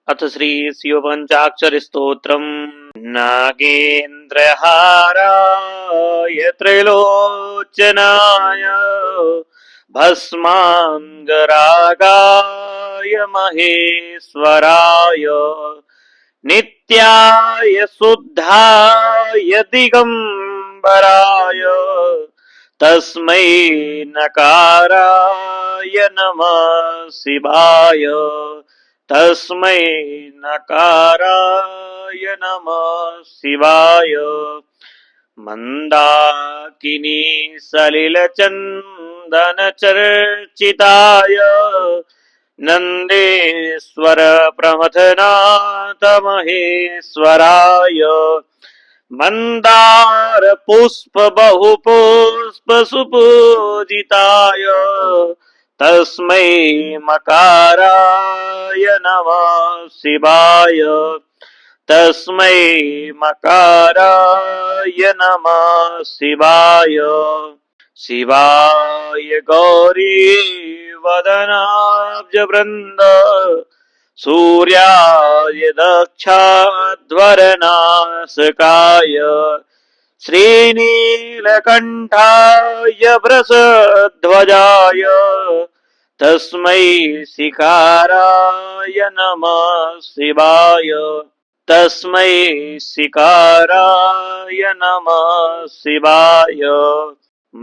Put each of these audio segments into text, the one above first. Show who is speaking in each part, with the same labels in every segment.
Speaker 1: अथ श्री शिवपञ्चाक्षरि स्तोत्रम्। नागेन्द्रहाराय त्रैलोचनाय भस्माङ्गरागाय महेश्वराय नित्याय शुद्धाय दिगम्बराय तस्मै नकाराय नमः शिवाय तस्मै नकाराय नमः शिवाय। मंदाकिनी सलिलचन्दन चर्चिताय नन्देश्वर प्रमथनाथ महेश्वराय मंदार पुष्प बहुपुष्प सुपूजिताय तस्मै मकाराय नमः शिवाय तस्मै मकाराय नमः शिवाय। शिवाय गौरी वदनाब्ज वृंद सूर्याय दक्षाध्वरनाशकाय श्रीनीलकण्ठाय वृषध्वजाय तस्मै शिखाराय नमः शिवाय तस्मै शिखाराय नमः शिवाय।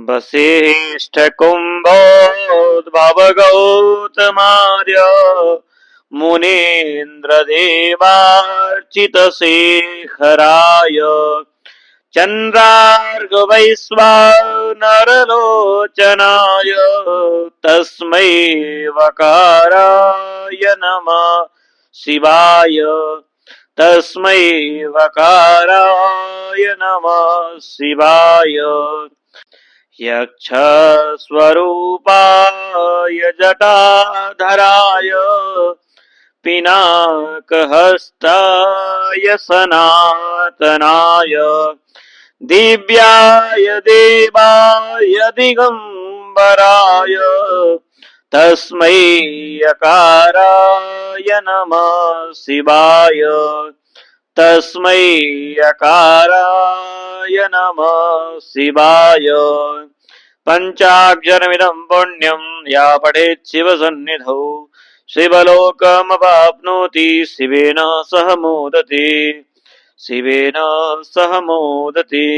Speaker 1: वसिष्ठकुम्भोद्भव गौतमार्य मुनीन्द्रदेवार्चितशेखराय चन्द्रार्कवैश्वानरलोचनाय तस्मै वकाराय नमः शिवाय तस्मै वकाराय नमः शिवाय। यक्षस्वरूपाय जटाधराय पिनाकहस्ताय सनातनाय दिव्याय देवाय दिगम्बराय तस्मै यकाराय नमः शिवाय तस्मै यकाराय नमः शिवाय। पञ्चाक्षरमिदं पुण्यं या पठेत् शिवसन्निधौ शिवलोकमवाप्नोति शिवेन सह मोदते शिवेन सह मोदते।